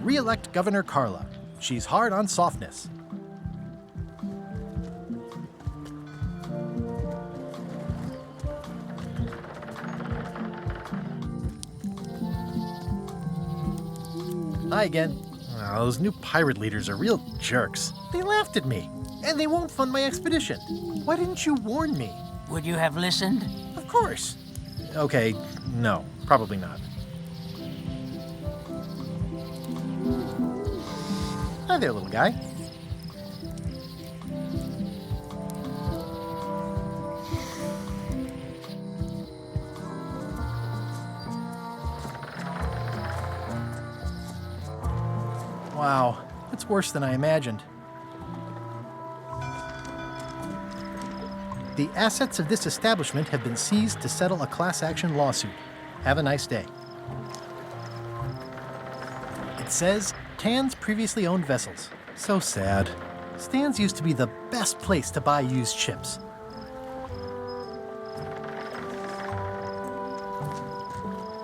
Re-elect Governor Carla. She's hard on softness. Hi again. Oh, those new pirate leaders are real jerks. They laughed at me, and they won't fund my expedition. Why didn't you warn me? Would you have listened? Of course. Okay, no, probably not. Hi there, little guy. Wow, it's worse than I imagined. The assets of this establishment have been seized to settle a class action lawsuit. Have a nice day. It says, Tan's previously owned vessels. So sad. Stan's used to be the best place to buy used ships.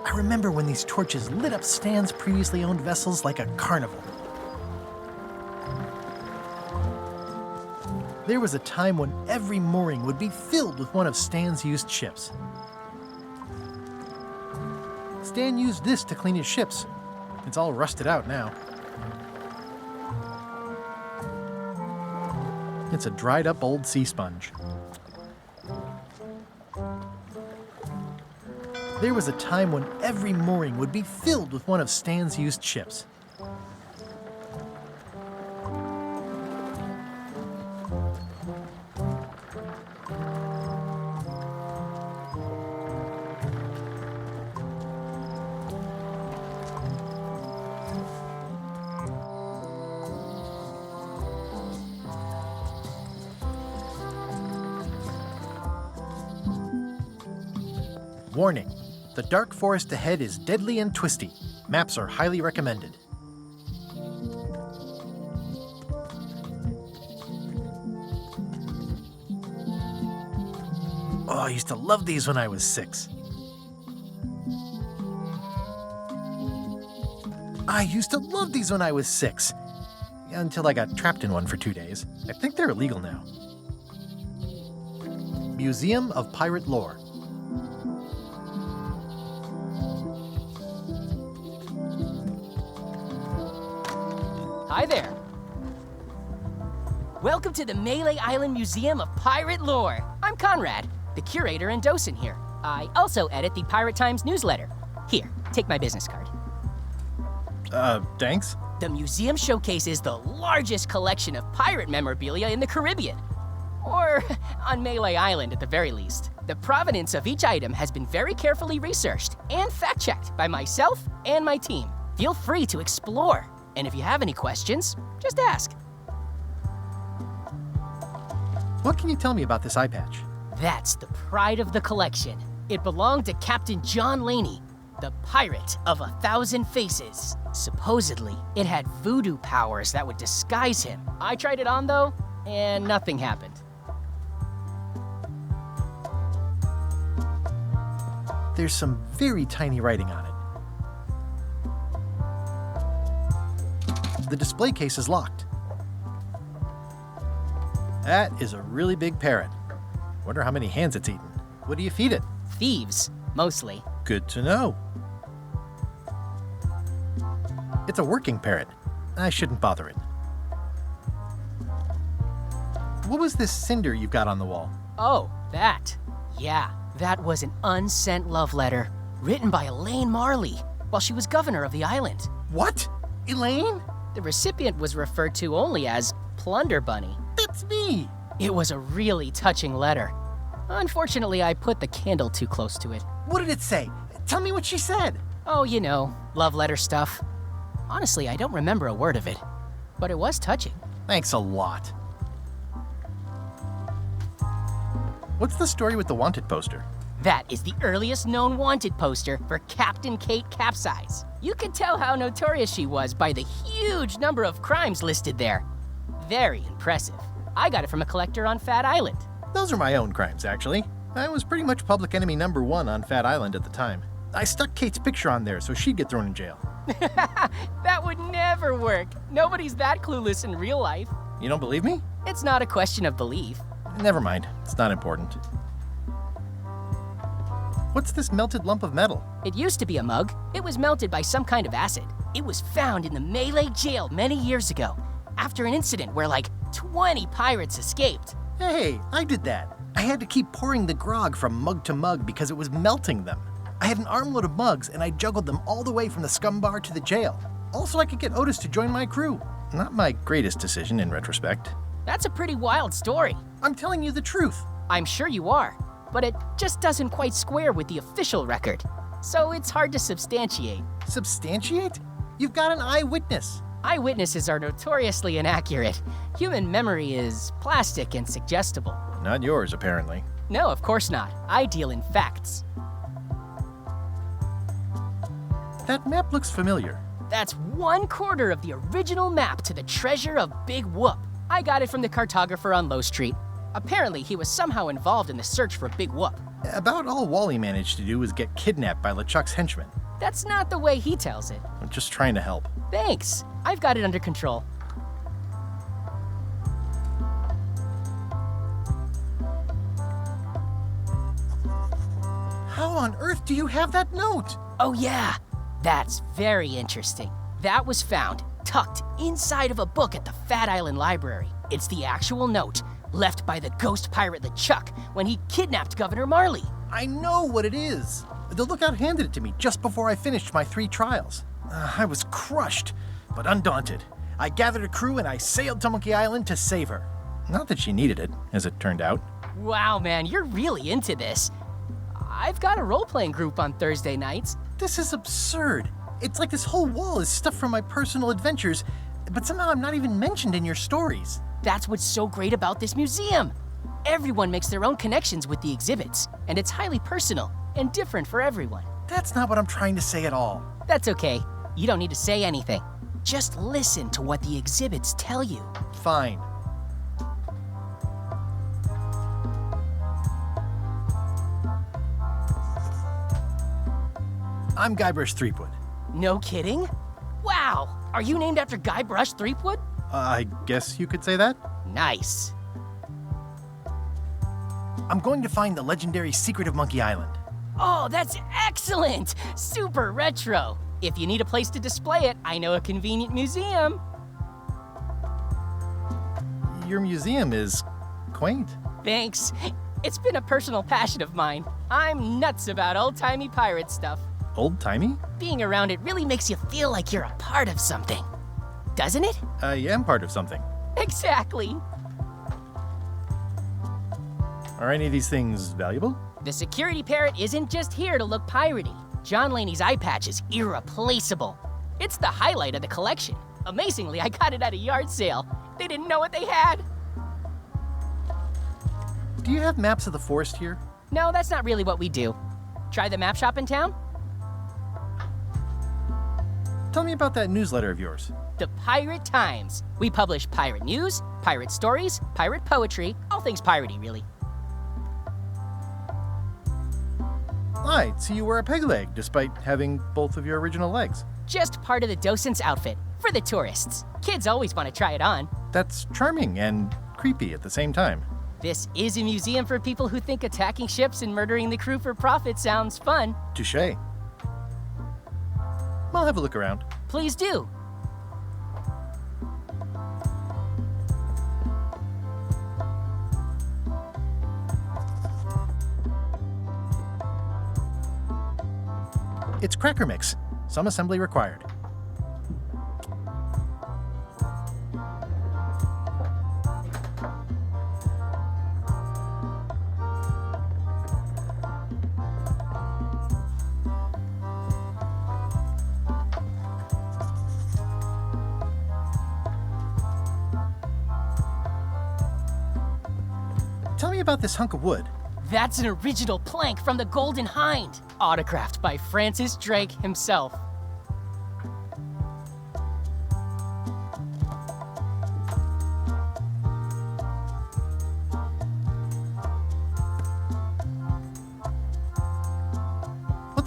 I remember when these torches lit up Stan's previously owned vessels like a carnival. There was a time when every mooring would be filled with one of Stan's used ships. Stan used this to clean his ships. It's all rusted out now. It's a dried up old sea sponge. There was a time when every mooring would be filled with one of Stan's used ships. Warning, the dark forest ahead is deadly and twisty. Maps are highly recommended. Oh, I used to love these when I was 6. I used to love these when I was 6. Until I got trapped in one for 2 days. I think they're illegal now. Museum of Pirate Lore. Hi there. Welcome to the Melee Island Museum of Pirate Lore. I'm Conrad, the curator and docent here. I also edit the Pirate Times newsletter. Here, take my business card. Thanks? The museum showcases the largest collection of pirate memorabilia in the Caribbean. Or on Melee Island at the very least. The provenance of each item has been very carefully researched and fact-checked by myself and my team. Feel free to explore. And if you have any questions, just ask. What can you tell me about this eye patch? That's the pride of the collection. It belonged to Captain John Laney, the pirate of 1,000 faces. Supposedly, it had voodoo powers that would disguise him. I tried it on though, and nothing happened. There's some very tiny writing on it. The display case is locked. That is a really big parrot. Wonder how many hands it's eaten. What do you feed it? Thieves, mostly. Good to know. It's a working parrot. I shouldn't bother it. What was this cinder you've got on the wall? Oh, that. Yeah, that was an unsent love letter written by Elaine Marley while she was governor of the island. What? Elaine? The recipient was referred to only as Plunder Bunny. That's me! It was a really touching letter. Unfortunately, I put the candle too close to it. What did it say? Tell me what she said. Oh, you know, love letter stuff. Honestly, I don't remember a word of it, but it was touching. Thanks a lot. What's the story with the wanted poster? That is the earliest known wanted poster for Captain Kate Capsize. You could tell how notorious she was by the huge number of crimes listed there. Very impressive. I got it from a collector on Fat Island. Those are my own crimes, actually. I was pretty much public enemy #1 on Fat Island at the time. I stuck Kate's picture on there so she'd get thrown in jail. That would never work. Nobody's that clueless in real life. You don't believe me? It's not a question of belief. Never mind. It's not important. What's this melted lump of metal? It used to be a mug. It was melted by some kind of acid. It was found in the Malay jail many years ago, after an incident where like 20 pirates escaped. Hey, I did that. I had to keep pouring the grog from mug to mug because it was melting them. I had an armload of mugs and I juggled them all the way from the scum bar to the jail. Also, I could get Otis to join my crew. Not my greatest decision in retrospect. That's a pretty wild story. I'm telling you the truth. I'm sure you are, but it just doesn't quite square with the official record. So it's hard to substantiate. Substantiate? You've got an eyewitness. Eyewitnesses are notoriously inaccurate. Human memory is plastic and suggestible. Not yours, apparently. No, of course not. I deal in facts. That map looks familiar. That's 1/4 of the original map to the treasure of Big Whoop. I got it from the cartographer on Low Street. Apparently, he was somehow involved in the search for Big Whoop. About all Wally managed to do was get kidnapped by LeChuck's henchmen. That's not the way he tells it. I'm just trying to help. Thanks. I've got it under control. How on earth do you have that note? Oh yeah, that's very interesting. That was found tucked inside of a book at the Fat Island Library. It's the actual note left by the ghost pirate LeChuck when he kidnapped Governor Marley. I know what it is. The lookout handed it to me just before I finished my 3 trials. I was crushed, but undaunted. I gathered a crew and I sailed to Monkey Island to save her. Not that she needed it, as it turned out. Wow, man, you're really into this. I've got a role-playing group on Thursday nights. This is absurd. It's like this whole wall is stuff from my personal adventures, but somehow I'm not even mentioned in your stories. That's what's so great about this museum. Everyone makes their own connections with the exhibits, and it's highly personal and different for everyone. That's not what I'm trying to say at all. That's okay. You don't need to say anything. Just listen to what the exhibits tell you. Fine. I'm Guybrush Threepwood. No kidding? Wow, are you named after Guybrush Threepwood? I guess you could say that. Nice. I'm going to find the legendary secret of Monkey Island. Oh, that's excellent! Super retro. If you need a place to display it, I know a convenient museum. Your museum is quaint. Thanks. It's been a personal passion of mine. I'm nuts about old-timey pirate stuff. Old-timey? Being around it really makes you feel like you're a part of something. Doesn't it? I am part of something. Exactly. Are any of these things valuable? The security parrot isn't just here to look piratey. John Laney's eye patch is irreplaceable. It's the highlight of the collection. Amazingly, I got it at a yard sale. They didn't know what they had. Do you have maps of the forest here? No, that's not really what we do. Try the map shop in town? Tell me about that newsletter of yours. The Pirate Times. We publish pirate news, pirate stories, pirate poetry, all things piratey, really. I'd see you wear a peg leg despite having both of your original legs. Just part of the docent's outfit, for the tourists. Kids always want to try it on. That's charming and creepy at the same time. This is a museum for people who think attacking ships and murdering the crew for profit sounds fun. Touché. I'll have a look around. Please do. It's Cracker Mix. Some assembly required. Tell me about this hunk of wood. That's an original plank from the Golden Hind, autographed by Francis Drake himself.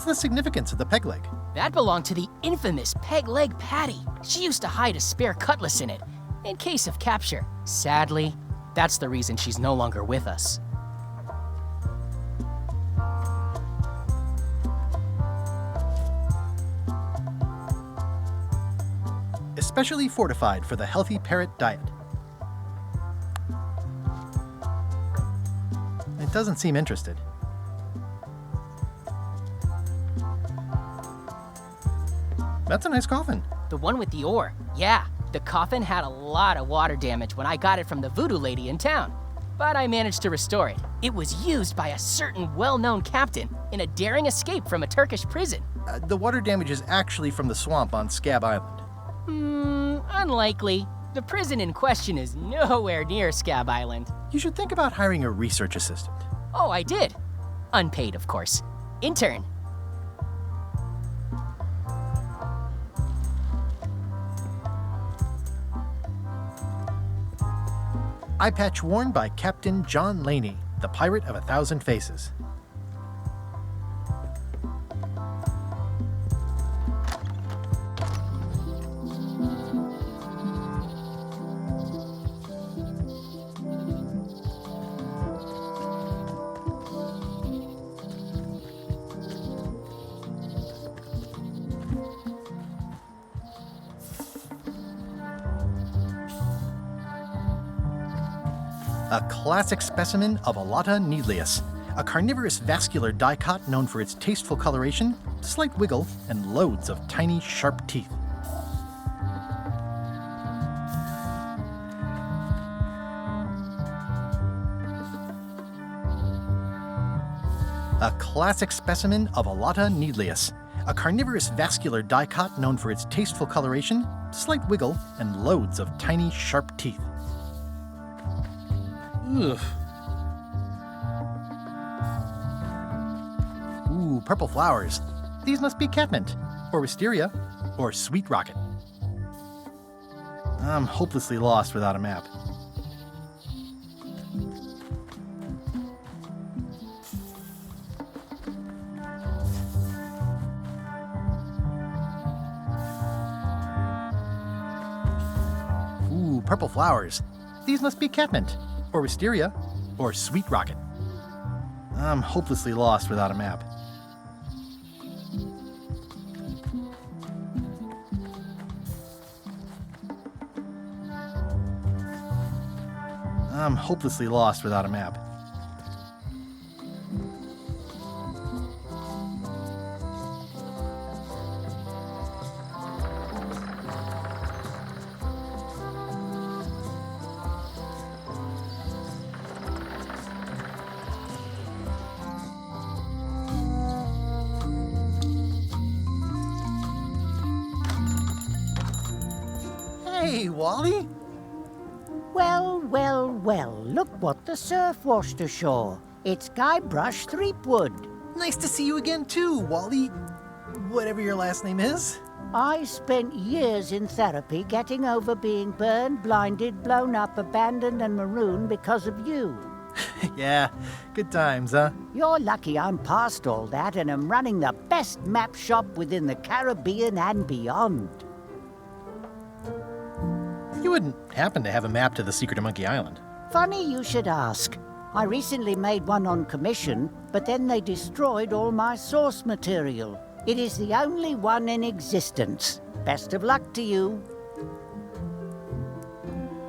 the significance of the peg leg? That belonged to the infamous Peg Leg Patty. She used to hide a spare cutlass in it, in case of capture. Sadly, that's the reason she's no longer with us. Especially fortified for the healthy parrot diet. It doesn't seem interested. That's a nice coffin. The one with the ore. Yeah, the coffin had a lot of water damage when I got it from the voodoo lady in town. But I managed to restore it. It was used by a certain well-known captain in a daring escape from a Turkish prison. The water damage is actually from the swamp on Scab Island. Unlikely. The prison in question is nowhere near Scab Island. You should think about hiring a research assistant. Oh, I did. Unpaid, of course. Intern. Eye patch worn by Captain John Laney, the pirate of 1,000 faces. A classic specimen of Alata needleus, a carnivorous vascular dicot known for its tasteful coloration, slight wiggle, and loads of tiny, sharp teeth. A classic specimen of Alata needleus, a carnivorous vascular dicot known for its tasteful coloration, slight wiggle, and loads of tiny, sharp teeth. Ugh. Ooh, purple flowers. These must be catmint, or wisteria, or sweet rocket. I'm hopelessly lost without a map. Ooh, purple flowers. These must be catmint, or wisteria, or sweet rocket. I'm hopelessly lost without a map. I'm hopelessly lost without a map. Hey, Wally! Well, well, well, look what the surf washed ashore. It's Guybrush Threepwood. Nice to see you again too, Wally. Whatever your last name is. I spent years in therapy getting over being burned, blinded, blown up, abandoned, and marooned because of you. Yeah, good times, huh? You're lucky I'm past all that and am running the best map shop within the Caribbean and beyond. You wouldn't happen to have a map to the secret of Monkey Island. Funny you should ask. I recently made one on commission, but then they destroyed all my source material. It is the only one in existence. Best of luck to you.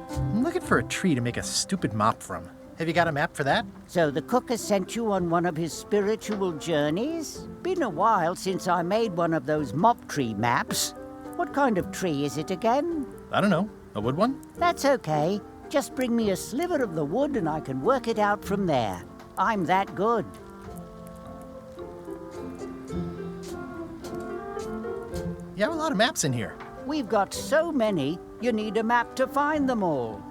I'm looking for a tree to make a stupid mop from. Have you got a map for that? So the cook has sent you on one of his spiritual journeys? Been a while since I made one of those mop tree maps. What kind of tree is it again? I don't know. A wood one? That's okay. Just bring me a sliver of the wood and I can work it out from there. I'm that good. You have a lot of maps in here. We've got so many, you need a map to find them all.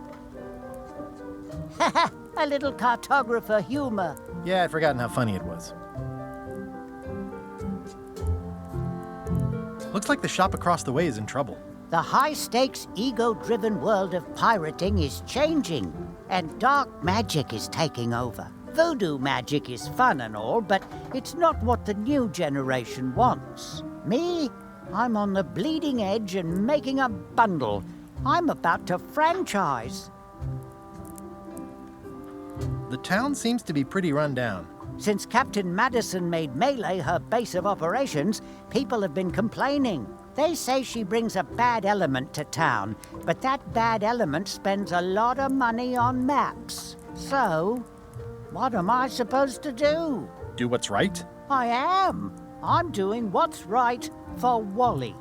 Haha, a little cartographer humor. Yeah, I'd forgotten how funny it was. Looks like the shop across the way is in trouble. The high-stakes, ego-driven world of pirating is changing, and dark magic is taking over. Voodoo magic is fun and all, but it's not what the new generation wants. Me? I'm on the bleeding edge and making a bundle. I'm about to franchise. The town seems to be pretty run down. Since Captain Madison made Melee her base of operations, people have been complaining. They say she brings a bad element to town, but that bad element spends a lot of money on maps. So, what am I supposed to do? Do what's right? I am. I'm doing what's right for Wally.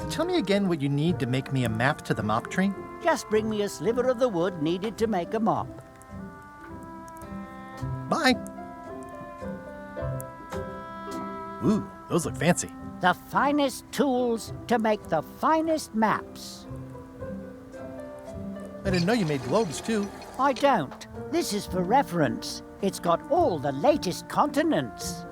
Tell me again what you need to make me a map to the mop tree. Just bring me a sliver of the wood needed to make a mop. Bye. Ooh, those look fancy. The finest tools to make the finest maps. I didn't know you made globes, too. I don't. This is for reference. It's got all the latest continents.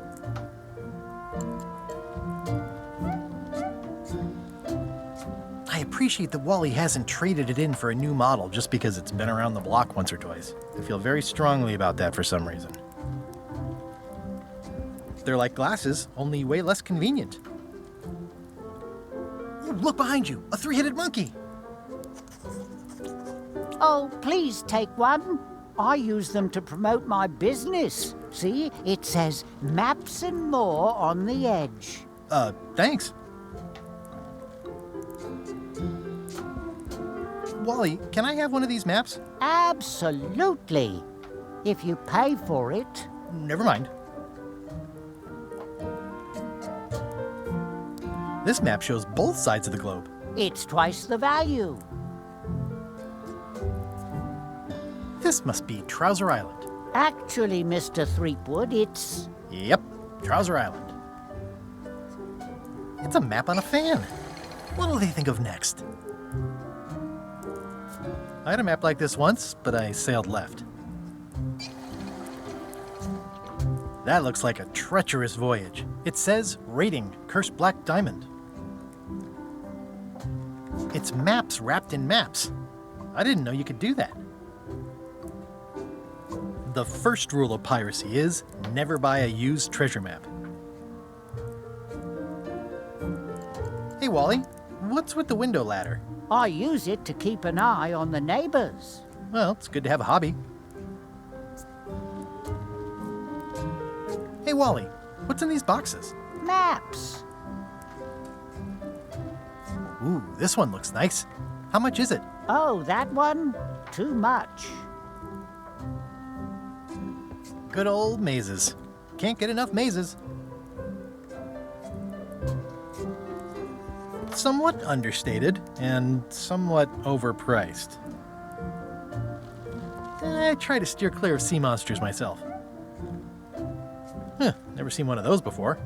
I appreciate that Wally hasn't traded it in for a new model just because it's been around the block once or twice. I feel very strongly about that for some reason. They're like glasses, only way less convenient. Ooh, look behind you, a three-headed monkey. Oh, please take one. I use them to promote my business. See, it says maps and more on the edge. Thanks. Wally, can I have one of these maps? Absolutely. If you pay for it. Never mind. This map shows both sides of the globe. It's twice the value. This must be Trouser Island. Actually, Mr. Threepwood, it's... Yep, Trouser Island. It's a map on a fan. What'll they think of next? I had a map like this once, but I sailed left. That looks like a treacherous voyage. It says, rating, Cursed Black Diamond. It's maps wrapped in maps. I didn't know you could do that. The first rule of piracy is never buy a used treasure map. Hey, Wally, what's with the window ladder? I use it to keep an eye on the neighbors. Well, it's good to have a hobby. Hey, Wally, what's in these boxes? Maps. Ooh, this one looks nice. How much is it? Oh, that one? Too much. Good old mazes. Can't get enough mazes. Somewhat understated and somewhat overpriced. I try to steer clear of sea monsters myself. Never seen one of those before.